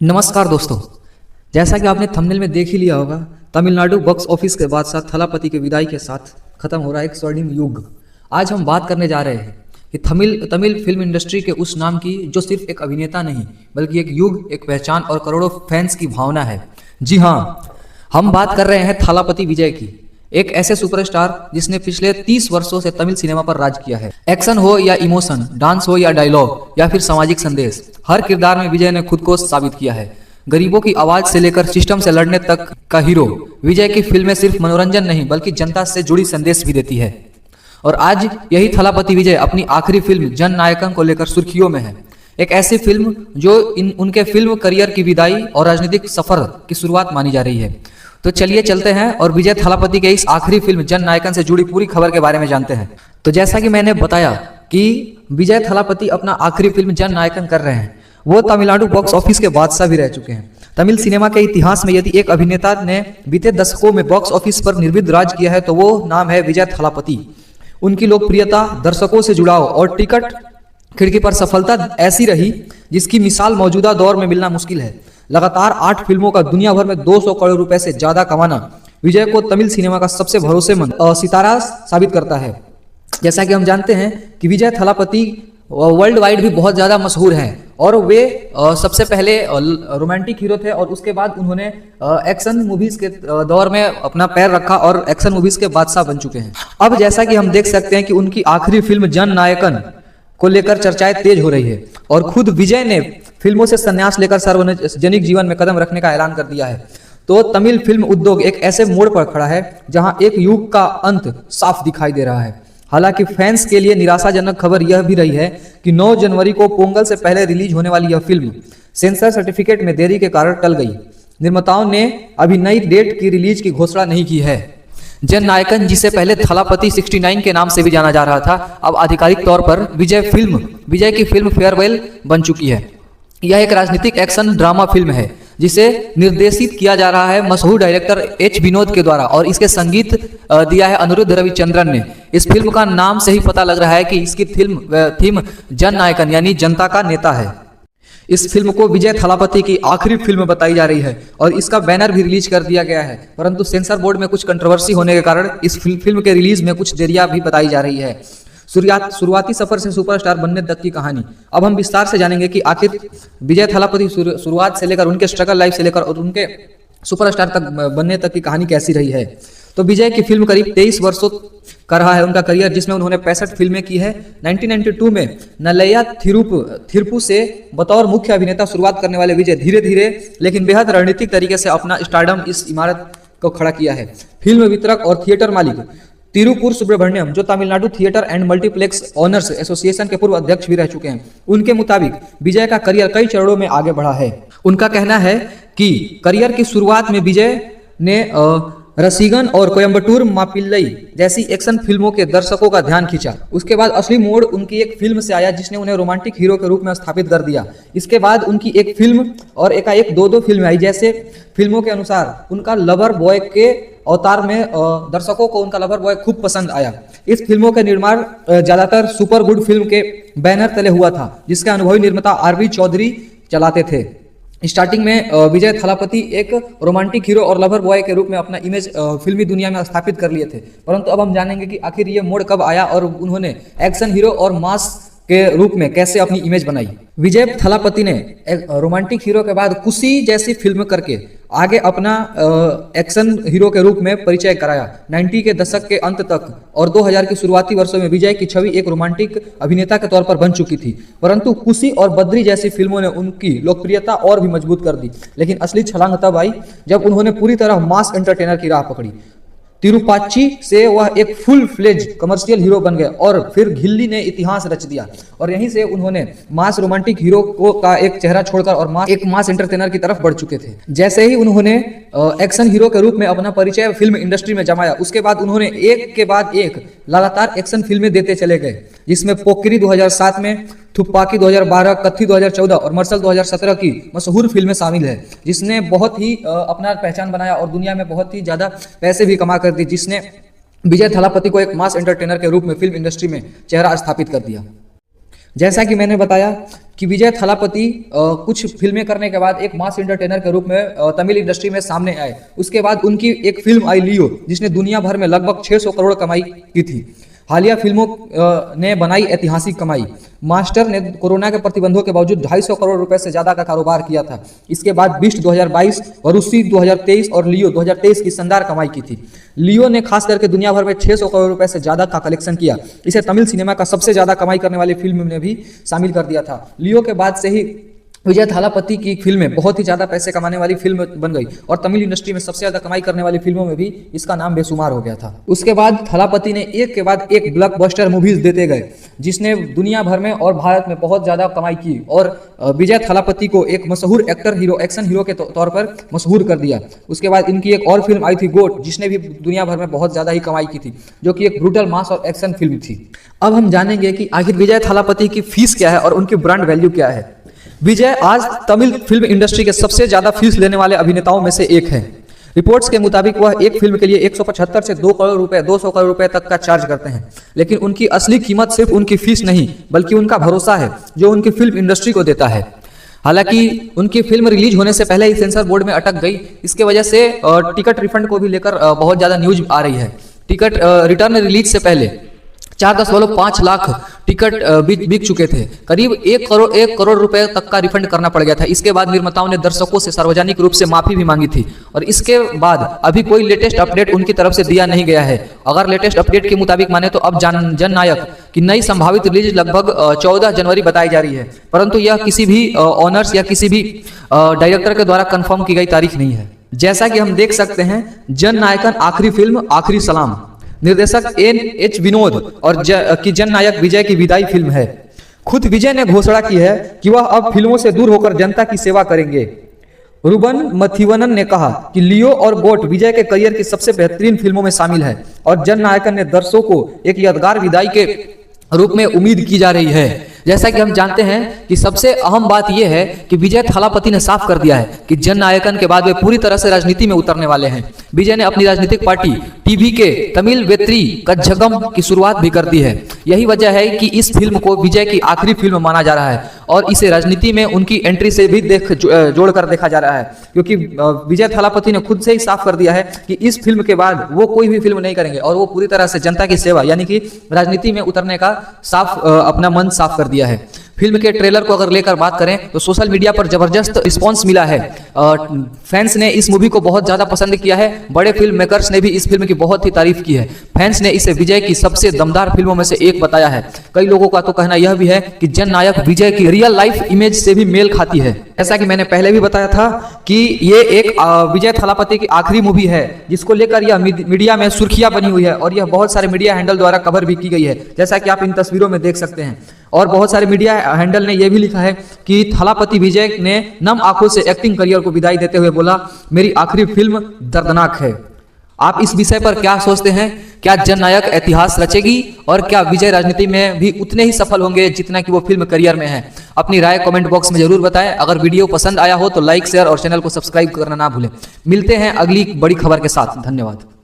नमस्कार दोस्तों। जैसा कि आपने थंबनेल में देख ही लिया होगा, तमिलनाडु बॉक्स ऑफिस के बादशाह थलापति की विदाई के साथ खत्म हो रहा है एक स्वर्णिम युग। आज हम बात करने जा रहे हैं कि तमिल फिल्म इंडस्ट्री के उस नाम की जो सिर्फ एक अभिनेता नहीं बल्कि एक युग, एक पहचान और करोड़ों फैंस की भावना है। जी हाँ, हम बात कर रहे हैं थलापति विजय की, एक ऐसे सुपरस्टार जिसने पिछले 30 वर्षों से तमिल सिनेमा पर राज किया है। एक्शन हो या इमोशन, डांस हो या डायलॉग या फिर सामाजिक संदेश, हर किरदार में विजय ने खुद को साबित किया है। गरीबों की आवाज से लेकर सिस्टम से लड़ने तक का हीरो, विजय की फिल्में सिर्फ मनोरंजन नहीं बल्कि जनता से जुड़ी संदेश भी देती है। और आज यही थलापति विजय अपनी आखिरी फिल्म जन नायकन को लेकर सुर्खियों में है। एक ऐसी फिल्म जो उनके फिल्म करियर की विदाई और राजनीतिक सफर की शुरुआत मानी जा रही है। तो चलिए चलते हैं और विजय थलापति के इस आखिरी फिल्म जन नायकन से जुड़ी पूरी खबर के बारे में जानते हैं। तो जैसा कि मैंने बताया कि विजय थलापति अपना आखिरी फिल्म जन नायकन कर रहे हैं, वो तमिलनाडु बॉक्स ऑफिस के बादशाह भी रह चुके हैं। तमिल सिनेमा के इतिहास में यदि एक अभिनेता ने बीते दशकों में बॉक्स ऑफिस पर निर्विघ्न राज किया है तो वो नाम है विजय थलापति। उनकी लोकप्रियता, दर्शकों से जुड़ाव और टिकट खिड़की पर सफलता ऐसी रही जिसकी मिसाल मौजूदा दौर में मिलना मुश्किल है। लगातार 8 फिल्मों का दुनिया भर में 200 करोड़ रुपए से ज्यादा कमाना विजय को तमिल सिनेमा का सबसे भरोसेमंद सितारा साबित करता है। जैसा कि हम जानते हैं कि विजय थलापति वर्ल्ड वाइड भी बहुत ज्यादा मशहूर हैं और वे सबसे पहले रोमांटिक हीरो थे और उसके बाद उन्होंने एक्शन मूवीज के दौर में अपना पैर रखा और एक्शन मूवीज के बादशाह बन चुके हैं। अब जैसा कि हम देख सकते हैं कि उनकी आखिरी फिल्म जन नायकन को लेकर चर्चाएं तेज हो रही है और खुद विजय ने फिल्मों से संन्यास लेकर सार्वजनिक जीवन में कदम रखने का ऐलान कर दिया है। तो तमिल फिल्म उद्योग एक ऐसे मोड़ पर खड़ा है जहां एक युग का अंत साफ दिखाई दे रहा है। हालांकि फैंस के लिए निराशाजनक खबर यह भी रही है कि 9 जनवरी को पोंगल से पहले रिलीज होने वाली यह फिल्म सेंसर सर्टिफिकेट में देरी के कारण टल गई। निर्माताओं ने अभी नई डेट की रिलीज की घोषणा नहीं की है। जन नायकन, जिसे पहले थलापति 69 के नाम से भी जाना जा रहा था, अब आधिकारिक तौर पर विजय की फिल्म फेयरवेल बन चुकी है। यह एक राजनीतिक एक्शन ड्रामा फिल्म है जिसे निर्देशित किया जा रहा है मशहूर डायरेक्टर एच विनोद के द्वारा और इसके संगीत दिया है अनिरुद्ध रविचंद्रन ने। इस फिल्म का नाम से ही पता लग रहा है कि इसकी थीम जन नायकन यानी जनता का नेता है। इस फिल्म को विजय थलापति की आखिरी फिल्म बताई जा रही है और इसका बैनर भी रिलीज कर दिया गया है, परंतु सेंसर बोर्ड में कुछ कंट्रोवर्सी होने के कारण इस फिल्म के रिलीज में कुछ देरियां भी बताई जा रही है। शुरुआती सफर से सुपरस्टार बनने तक की कहानी। अब हम विस्तार से जानेंगे कि आखिर विजय थलापति शुरुआत से लेकर उनके स्ट्रगल लाइफ से लेकर और उनके सुपरस्टार तक बनने तक की कहानी कैसी रही है। तो विजय की फिल्म करीब 23 वर्षों का रहा है उनका करियर, जिसमें उन्होंने 65 फिल्में की है। 1992 में नलैया थिरुपु से बतौर मुख्य अभिनेता शुरुआत करने वाले विजय धीरे धीरे लेकिन बेहद रणनीतिक तरीके से अपना स्टारडम इस इमारत को खड़ा किया है। फिल्म वितरक और थिएटर मालिक तिरुपुर सुब्रमण्यम, जो Tamil Nadu theatre and multiplex owners association के पूर्व अध्यक्ष भी रह चुके हैं, उनके मुताबिक विजय का करियर कई चरणों में आगे बढ़ा है। उनका कहना है कि करियर की शुरुआत में विजय ने रसीगन और कोयम्बटूर मापिल्लई जैसी एक्शन फिल्मों के दर्शकों का ध्यान खींचा। उसके बाद असली मोड़ उनकी एक फिल्म से आया जिसने उन्हें रोमांटिक हीरो के रूप में स्थापित कर दिया। इसके बाद उनकी एक फिल्म और एकाएक 2 फिल्में आई, जैसे फिल्मों के अनुसार उनका लवर बॉय के अवतार में दर्शकों को उनका लवर बॉय खूब पसंद आया। इस फिल्मों के निर्माण ज्यादातर सुपर गुड फिल्म के बैनर तले हुआ था, जिसके अनुभवी निर्माता आरवी चौधरी चलाते थे। स्टार्टिंग में विजय थलापति एक रोमांटिक हीरो और लवर बॉय के रूप में अपना इमेज फिल्मी दुनिया में स्थापित कर लिए थे, परंतु अब हम जानेंगे कि आखिर ये मोड़ कब आया और उन्होंने एक्शन हीरो और मास के रूप में कैसे अपनी इमेज बनाई। विजय थलापति ने एक रोमांटिक हीरो के बाद कुशी जैसी फिल्म करके आगे अपना एक्शन हीरो के रूप में परिचय कराया। 90 के दशक के अंत तक और 2000 के शुरुआती वर्षों में विजय की छवि एक रोमांटिक अभिनेता के तौर पर बन चुकी थी, परंतु कुशी और बद्री जैसी फिल्मों ने उनकी लोकप्रियता और भी मजबूत कर दी। लेकिन असली छलांग तब आई जब उन्होंने पूरी तरह मास एंटरटेनर की राह पकड़ी। तिरुपाची से वह एक फुल फ्लेज कमर्शियल हीरो बन गए और फिर घिल्ली ने इतिहास रच दिया और यहीं से उन्होंने मास रोमांटिक हीरो का एक चेहरा छोड़कर और एक मास एंटरटेनर की तरफ बढ़ चुके थे। जैसे ही उन्होंने एक्शन हीरो के रूप में अपना परिचय फिल्म इंडस्ट्री में जमाया, उसके बाद उन्होंने एक के बाद एक लगातार एक्शन फिल्में देते चले गए, जिसमें पोकिरी 2007 में, थुप्पाकी 2012, कत्थी 2014 और मर्सल 2017 की मशहूर फिल्में शामिल है, जिसने बहुत ही अपना पहचान बनाया और दुनिया में बहुत ही ज्यादा पैसे भी कमा कर दी, जिसने विजय थलापति को एक मास एंटरटेनर के रूप में फिल्म इंडस्ट्री में चेहरा स्थापित कर दिया। जैसा कि मैंने बताया कि विजय थलापति कुछ फिल्में करने के बाद एक मास एंटरटेनर के रूप में तमिल इंडस्ट्री में सामने आए। उसके बाद उनकी एक फिल्म आई लियो, जिसने दुनिया भर में लगभग 600 करोड़ कमाई की थी। हालिया फिल्मों ने बनाई ऐतिहासिक कमाई। मास्टर ने कोरोना के प्रतिबंधों के बावजूद 250 करोड़ रुपए से ज्यादा का कारोबार किया था। इसके बाद बीस्ट 2022, वरुसी 2023 और लियो 2023 की शानदार कमाई की थी। लियो ने खास करके दुनिया भर में 600 करोड़ रुपए से ज्यादा का कलेक्शन किया। इसे तमिल सिनेमा का सबसे ज्यादा कमाई करने वाली फिल्म में भी शामिल कर दिया था। लियो के बाद से ही विजय थालापति की फिल्में बहुत ही ज्यादा पैसे कमाने वाली फिल्म बन गई और तमिल इंडस्ट्री में सबसे ज्यादा कमाई करने वाली फिल्मों में भी इसका नाम बेशुमार हो गया था। उसके बाद थालापति ने एक के बाद एक ब्लॉकबस्टर मूवीज देते गए, जिसने दुनिया भर में और भारत में बहुत ज्यादा कमाई की और विजय थालापति को एक मशहूर एक्शन हीरो के तौर पर मशहूर कर दिया। उसके बाद इनकी एक और फिल्म आई थी गोट, जिसने भी दुनिया भर में बहुत ज्यादा ही कमाई की थी, जो कि एक ब्रूटल मास और एक्शन फिल्म थी। अब हम जानेंगे कि आखिर विजय थालापति की फीस क्या है और उनकी ब्रांड वैल्यू क्या है। विजय आज तमिल फिल्म इंडस्ट्री के सबसे ज्यादा फीस लेने वाले अभिनेताओं में से एक है। रिपोर्ट्स के मुताबिक वह एक फिल्म के लिए 175 से 2 करोड़ रुपए 200 करोड़ रुपए तक का चार्ज करते हैं। लेकिन उनकी असली कीमत सिर्फ उनकी फीस नहीं, बल्कि उनका भरोसा है जो उनकी फिल्म इंडस्ट्री को देता है। हालांकि उनकी फिल्म रिलीज होने से पहले ही सेंसर बोर्ड में अटक गई। इसके वजह से टिकट रिफंड को भी लेकर बहुत ज्यादा न्यूज आ रही है। टिकट रिटर्न रिलीज से पहले 4.5 लाख टिकट बिक चुके थे। करीब 1 करोड़ रुपए तक का रिफंड करना पड़ गया था। इसके बाद निर्माताओं ने दर्शकों से सार्वजनिक रूप से माफी भी मांगी थी और इसके बाद अभी कोई लेटेस्ट अपडेट उनकी तरफ से दिया नहीं गया है। अगर लेटेस्ट अपडेट के मुताबिक माने तो अब जननायक की नई संभावित रिलीज लगभग 14 जनवरी बताई जा रही है, परंतु यह किसी भी ऑनर्स या किसी भी डायरेक्टर के द्वारा कंफर्म की गई तारीख नहीं है। जैसा कि हम देख सकते हैं, जननायकन आखिरी फिल्म आखिरी सलाम निर्देशक NH विनोद और जननायक विजय की विदाई फिल्म है। खुद विजय ने घोषणा की है कि वह अब फिल्मों से दूर होकर जनता की सेवा करेंगे। रुबन मथिवनन ने कहा कि लियो और गोट विजय के करियर की सबसे बेहतरीन फिल्मों में शामिल है और जननायकन ने दर्शकों को एक यादगार विदाई के रूप में उम्मीद की जा रही है। जैसा कि हम जानते हैं कि सबसे अहम बात यह है कि विजय थालापति ने साफ कर दिया है कि जननायकन के बाद वे पूरी तरह से राजनीति में उतरने वाले हैं। विजय ने अपनी राजनीतिक पार्टी टीवी के तमिल वेत्री कज्जगम की शुरुआत भी कर दी है। यही वजह है कि इस फिल्म को विजय की आखिरी फिल्म माना जा रहा है और इसे राजनीति में उनकी एंट्री से भी जोड़कर देखा जा रहा है, क्योंकि विजय थालापति ने खुद से ही साफ कर दिया है कि इस फिल्म के बाद वो कोई भी फिल्म नहीं करेंगे और वो पूरी तरह से जनता की सेवा यानी कि राजनीति में उतरने का साफ अपना मन साफ कर दिया है। फिल्म के ट्रेलर को अगर लेकर बात करें तो सोशल मीडिया पर जबरदस्त रिस्पांस मिला है। फैंस ने इस मूवी को बहुत ज्यादा पसंद किया है। बड़े फिल्म मेकर्स ने भी इस फिल्म की बहुत ही तारीफ की है। फैंस ने इसे विजय की सबसे दमदार फिल्मों में से एक बताया है। कई लोगों का तो कहना यह भी है कि जननायक विजय की रियल लाइफ इमेज से भी मेल खाती है। ऐसा कि मैंने पहले भी बताया था कि ये एक विजय थालापति की आखिरी मूवी है, जिसको लेकर यह मीडिया में सुर्खियां बनी हुई है और यह बहुत सारे मीडिया हैंडल द्वारा कवर भी की गई है, जैसा कि आप इन तस्वीरों में देख सकते हैं। और बहुत सारे मीडिया हैंडल ने यह भी लिखा है कि थालापति विजय ने नम आंखों से एक्टिंग करियर को विदाई देते हुए बोला, मेरी आखिरी फिल्म दर्दनाक है। आप इस विषय पर क्या सोचते हैं? क्या जननायक इतिहास रचेगी और क्या विजय राजनीति में भी उतने ही सफल होंगे जितना कि वो फिल्म करियर में है? अपनी राय कमेंट बॉक्स में जरूर बताएं। अगर वीडियो पसंद आया हो तो लाइक शेयर और चैनल को सब्सक्राइब करना ना भूलें। मिलते हैं अगली बड़ी खबर के साथ। धन्यवाद।